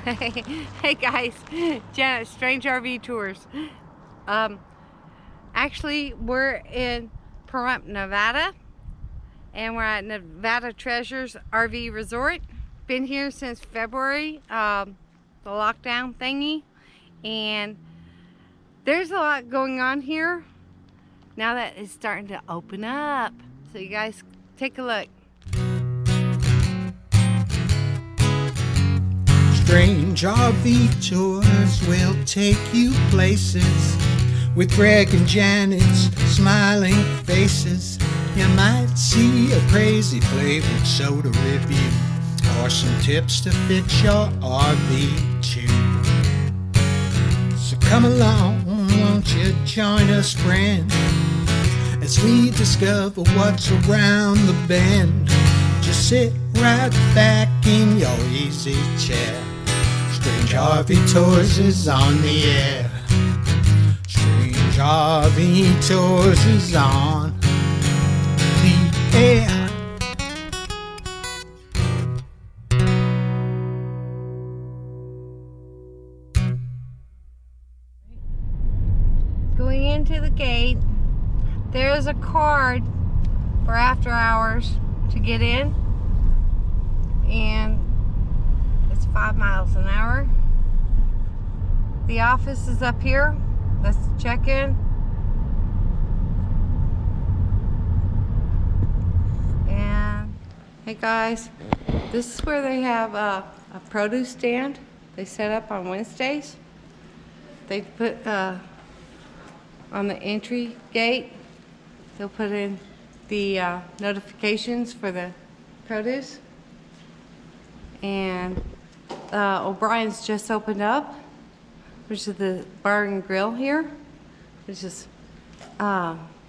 Hey guys, Janet, Strange RV Tours. Actually, we're in Pahrump, Nevada, and we're at Nevada Treasures RV Resort. Been here since February, the lockdown thingy, and there's a lot going on here now that it's starting to open up. So you guys take a look. Strange RV tours will take you places with Greg and Janet's smiling faces. You might see a crazy flavored soda review or some tips to fit your RV too. So come along, won't you join us, friend, as we discover what's around the bend. Just sit right back in your easy chair. Strange RV Tours is on the air. Strange RV Tours is on the air. Going into the gate, there's a card for after hours to get in, and it's 5 miles an hour. The office is up here. Let's check in. And hey guys, this is where they have a produce stand they set up on Wednesdays. They put on the entry gate, they'll put in the notifications for the produce. And O'Brien's just opened up, which is the bar and grill here, which is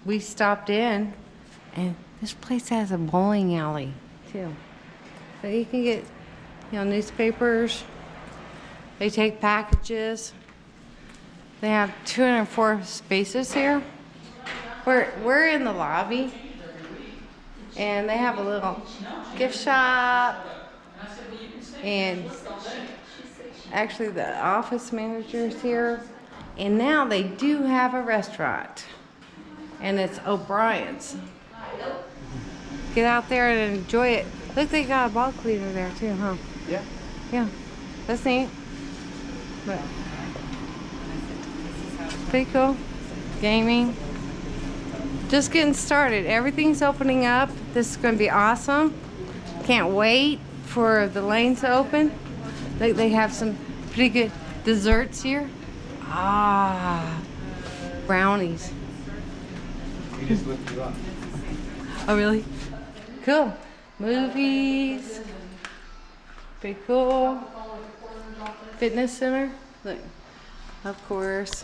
we stopped in, and this place has a bowling alley too, so you can get, you know, newspapers. They take packages. They have 204 spaces here. We're in the lobby, and they have a little gift shop, and actually the office manager's here, and now they do have a restaurant, and it's O'Brien's. Get out there and enjoy it. Look, they got a ball cleaner there too, huh? Yeah. Yeah, that's neat. But pretty cool. Gaming. Just getting started. Everything's opening up. This is going to be awesome. Can't wait for the lanes to open. They have some pretty good desserts here. Brownies. You just looked you up. Oh, really? Cool. Movies. Pretty cool. Fitness center. Look, of course.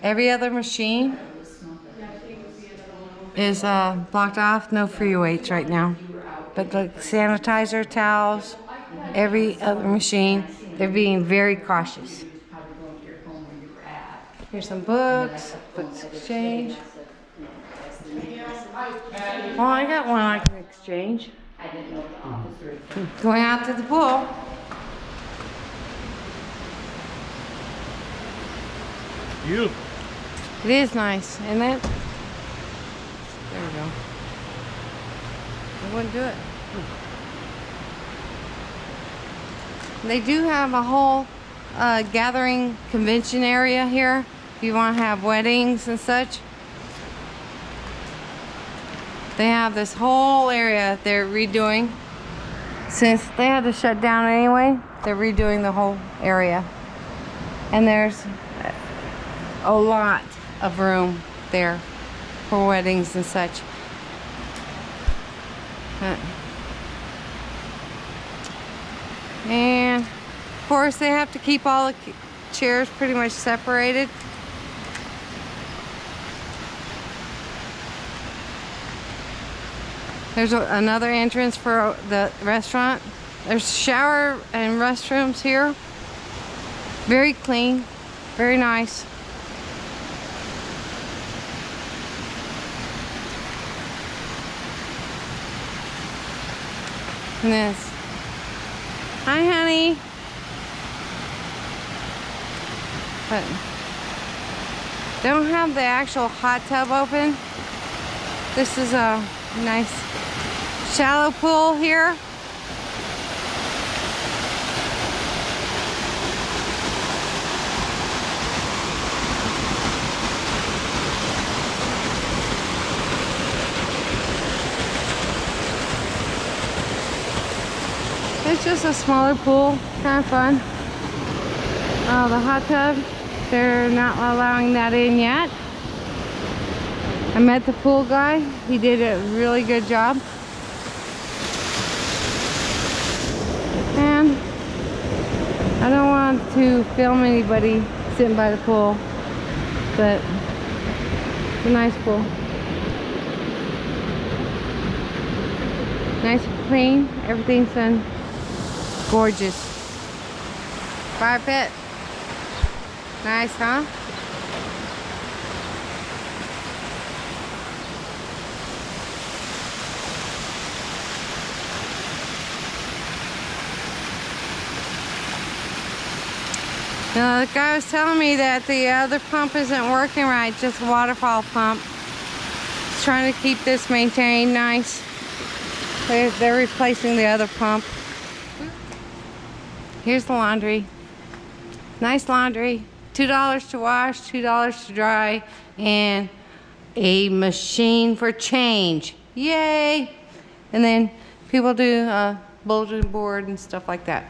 Every other machine is blocked off. No free weights right now. But the sanitizer, towels, every other machine, they're being very cautious. Here's some books, books exchange. Well, I got one I can exchange. Going out to the pool. Beautiful. It is nice, isn't it? There we go. I wouldn't do it. They do have a whole gathering convention area here if you want to have weddings and such. They have this whole area they're redoing. Since they had to shut down anyway, they're redoing the whole area. And there's a lot of room there for weddings and such. And of course they have to keep all the chairs pretty much separated. There's another entrance for the restaurant. There's shower and restrooms here. Very clean, very nice. And this. Hi, honey. but they don't have the actual hot tub open. This is a nice shallow pool here. It's just a smaller pool, kind of fun. The hot tub, they're not allowing that in yet. I met the pool guy. He did a really good job. And I don't want to film anybody sitting by the pool, but it's a nice pool. Nice and clean. Everything's done gorgeous. Fire pit. Nice, huh? Now, the guy was telling me that the other pump isn't working right, just a waterfall pump. Just trying to keep this maintained nice. They're replacing the other pump. Here's the laundry. Nice laundry. $2 to wash, $2 to dry, and a machine for change. Yay! And then people do bulletin board and stuff like that.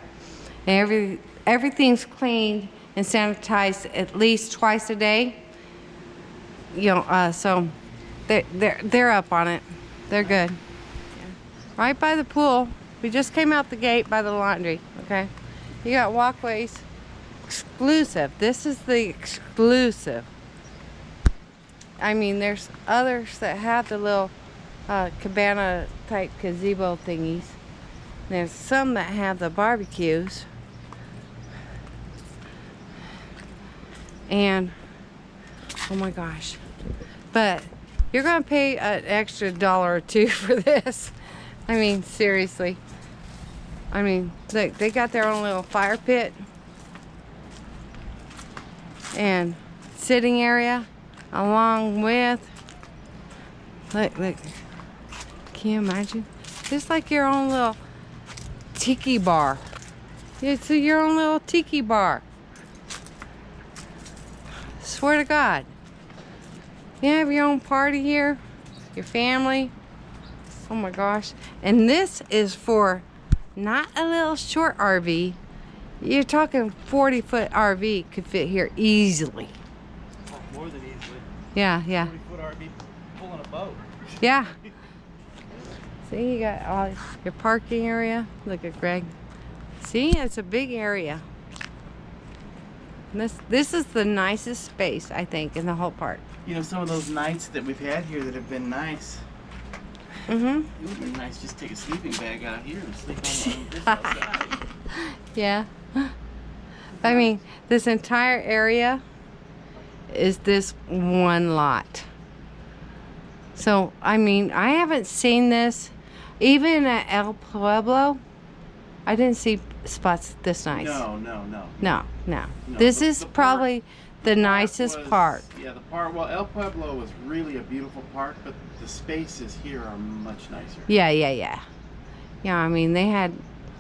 And everything's cleaned and sanitized at least twice a day. You know, so they're up on it. They're good. Right by the pool. We just came out the gate by the laundry. Okay, you got walkways. Exclusive. This is the exclusive. I mean, there's others that have the little cabana type gazebo thingies. There's some that have the barbecues. And oh my gosh, but you're gonna pay an extra $1 or $2 for this. I mean, seriously. I mean, they got their own little fire pit and sitting area along with, look, can you imagine? Just like your own little tiki bar. It's your own little tiki bar. Swear to God. You have your own party here, your family. Oh my gosh. And this is for not a little short RV. You're talking 40-foot RV could fit here easily. Oh, more than easily. Yeah. 40-foot RV pulling a boat. Yeah. See, you got all your parking area. Look at Greg. See, it's a big area. And this is the nicest space, I think, in the whole park. You know, some of those nights that we've had here that have been nice. Mm-hmm. It would have been nice just to take a sleeping bag out here and sleep on this outside. Yeah. I mean, this entire area is this one lot. So, I mean, I haven't seen this. Even at El Pueblo, I didn't see spots this nice. No. This the is park- probably the nicest park. Yeah, the park. Well, El Pueblo was really a beautiful park, but the spaces here are much nicer. Yeah. Yeah, I mean, they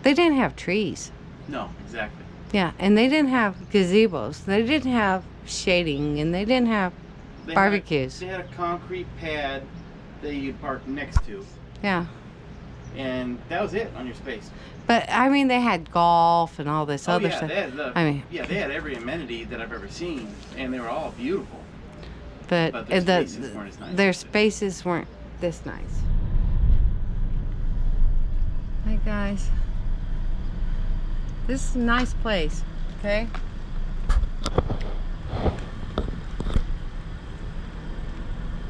didn't have trees. No, exactly. Yeah, and they didn't have gazebos. They didn't have shading, and they didn't have barbecues. They had a concrete pad that you'd park next to, Yeah. and that was it on your space. But, I mean, they had golf and all this other yeah, stuff. They had they had every amenity that I've ever seen, and they were all beautiful. But their spaces weren't as nice. their spaces weren't this nice. Hi, guys. This is a nice place, okay?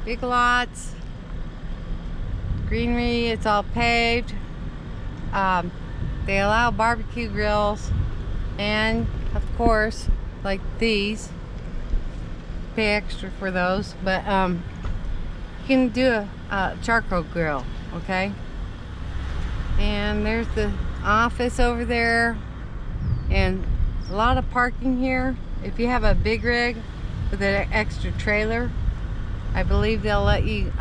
Big lots. Greenery, it's all paved. They allow barbecue grills, and of course, like these, pay extra for those, but you can do a charcoal grill, okay? And there's the office over there, and a lot of parking here. If you have a big rig with an extra trailer, I believe they'll let you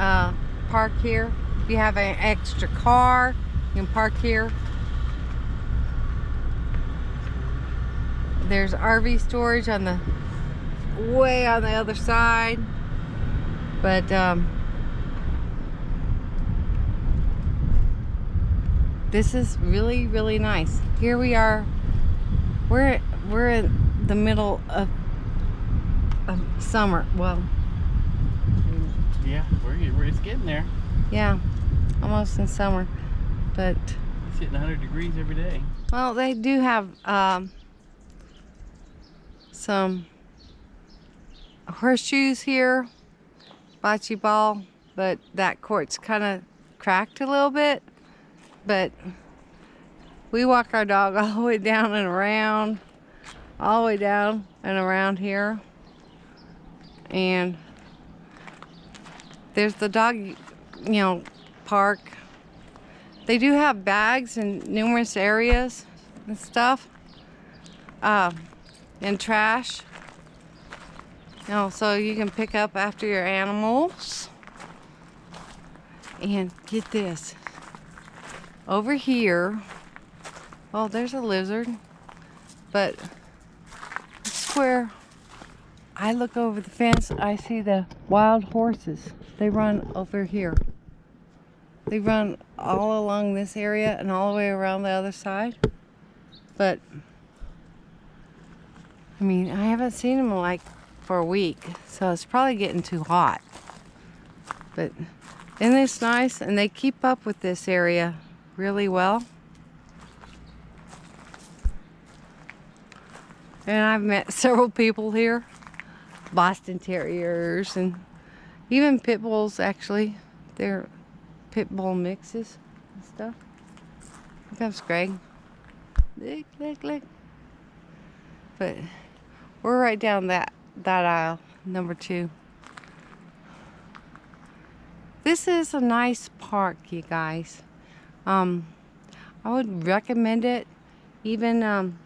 park here. If you have an extra car, you can park here. There's RV storage on the way on the other side, but this is really, really nice. Here we are. We're in the middle of summer. Well, Yeah, it's getting there. yeah, almost in summer, but It's hitting 100 degrees every day. well, they do have some horseshoes here, bocce ball, but that court's kind of cracked a little bit. But we walk our dog all the way down and around, all the way down and around here. And there's the dog, park. They do have bags in numerous areas and stuff, and trash. So you can pick up after your animals. And get this. Over here, oh, there's a lizard, but this is where I look over the fence. I see the wild horses. They run over here. They run all along this area and all the way around the other side. But I mean, I haven't seen them like for a week, so it's probably getting too hot. But isn't this nice? And they keep up with this area really well. And I've met several people here, Boston Terriers and even pit bulls. Actually, they're pit bull mixes and stuff. Here comes Greg. Lick. But we're right down that aisle, number 2. This is a nice park, you guys. I would recommend it even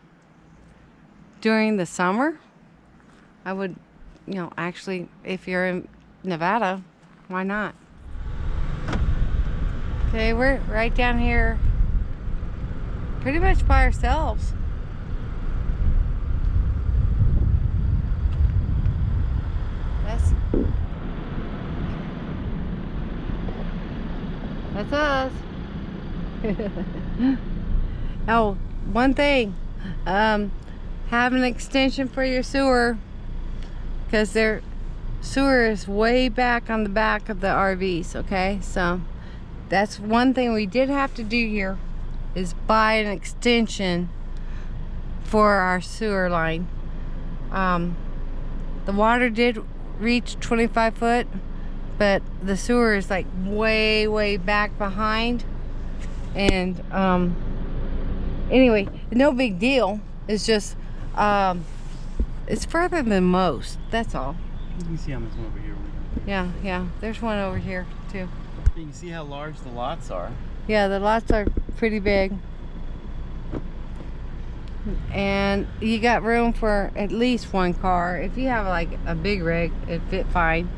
during the summer. I would, actually, if you're in Nevada, why not? Okay, we're right down here pretty much by ourselves. That's us. Oh, one thing, have an extension for your sewer, because their sewer is way back on the back of the RVs. Okay, so that's one thing we did have to do here, is buy an extension for our sewer line. The water did reach 25 foot, but the sewer is like way back behind. And anyway, no big deal. It's just it's further than most, that's all. You can see how much over here. Yeah, there's one over here too. You can see how large the lots are. Yeah, the lots are pretty big. And you got room for at least one car. If you have like a big rig, it'd fit fine.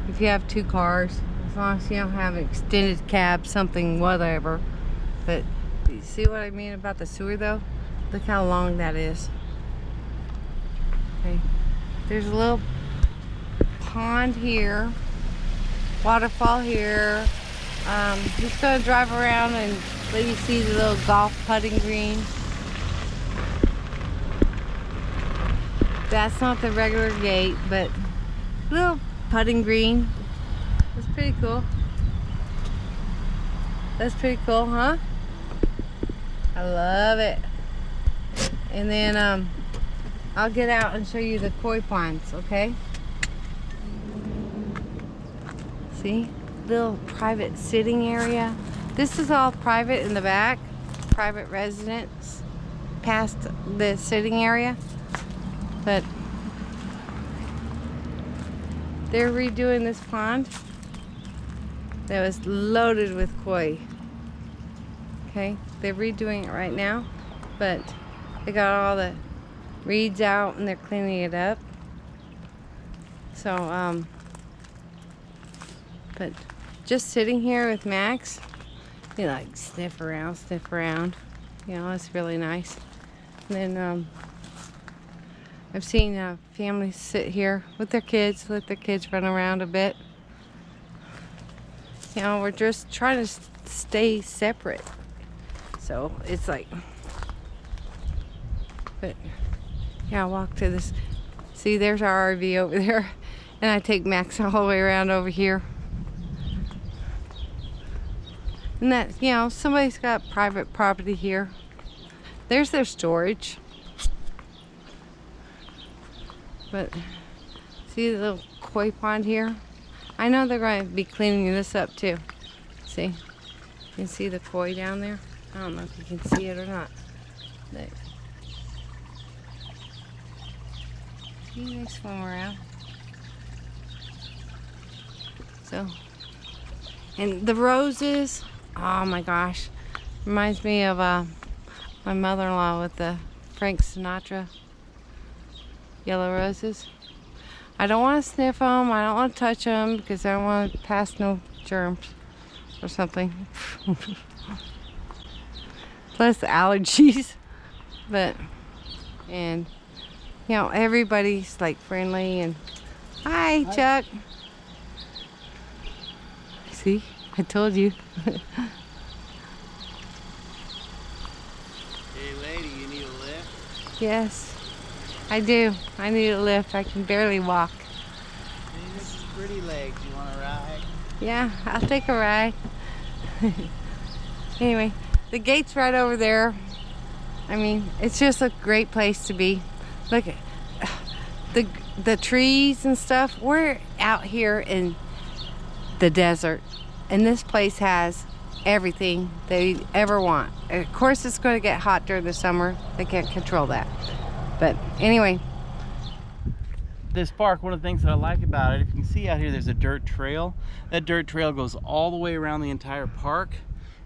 If you have 2 cars, as long as you don't have an extended cab, something, whatever. But you see what I mean about the sewer though? Look how long that is. Okay, there's a little pond here, waterfall here. Just gonna drive around and let you see the little golf putting green. That's not the regular gate, but little putting green. That's pretty cool. That's pretty cool, huh? I love it. And then I'll get out and show you the koi ponds, okay? See? Little private sitting area. This is all private in the back. Private residence past the sitting area. But they're redoing this pond that was loaded with koi. Okay, they're redoing it right now, but They got all the reeds out and they're cleaning it up. So, but just sitting here with Max, you like sniff around. You know, it's really nice. And then, I've seen families sit here with their kids, let their kids run around a bit. You know, we're just trying to stay separate. So it's like, but yeah, I walk to this. See, there's our RV over there. And I take Max all the way around over here. And that, you know, somebody's got private property here. There's their storage. But see the little koi pond here? I know they're going to be cleaning this up too. See? You can see the koi down there. I don't know if you can see it or not. They swim around. So, and the roses, oh my gosh, reminds me of my mother-in-law with the Frank Sinatra yellow roses. I don't want to sniff them. I don't want to touch them because I don't want to pass no germs or something. Plus allergies. But, and, you know, everybody's like friendly and, hi, Chuck. See, I told you. Hey lady, you need a lift? Yes. I do. I need a lift. I can barely walk. Hey, this is Pretty Legs. You want a ride? Yeah, I'll take a ride. Anyway, the gate's right over there. I mean, it's just a great place to be. Look at the trees and stuff. We're out here in the desert, and this place has everything they ever want. Of course, it's going to get hot during the summer. They can't control that. But anyway, This park, one of the things that I like about it, if you can see out here, there's a dirt trail. That dirt trail goes all the way around the entire park,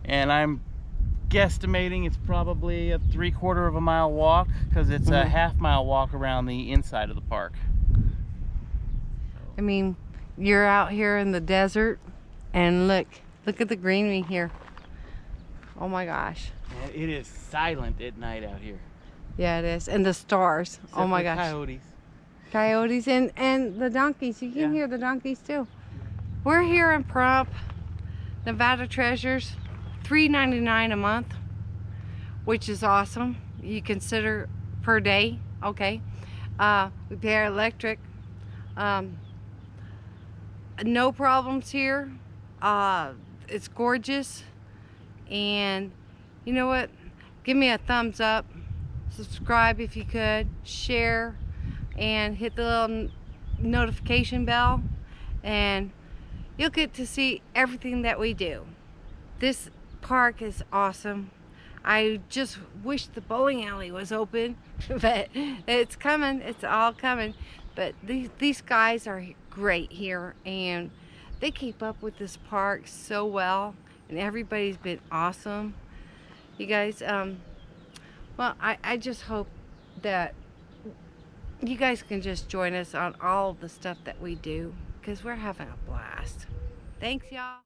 and I'm guesstimating it's probably a 3/4 of a mile walk because it's a half-mile walk around the inside of the park. I mean, you're out here in the desert, and look at the greenery here. Oh my gosh. And it is silent at night out here. Yeah, it is. And the stars. Except Oh my for gosh. Coyotes. Coyotes and the donkeys. You can hear the donkeys too. We're here in Pahrump, Nevada Treasures, $3.99 a month, which is awesome. You consider per day, okay. We pay our electric. No problems here. It's gorgeous, and you know what? Give me a thumbs up. Subscribe if you could. Share. And hit the little notification bell, and you'll get to see everything that we do. This park is awesome. I just wish the bowling alley was open, but it's coming. It's all coming. But these guys are great here, and they keep up with this park so well, and everybody's been awesome. You guys, well, I just hope that you guys can just join us on all the stuff that we do, because we're having a blast. Thanks, y'all.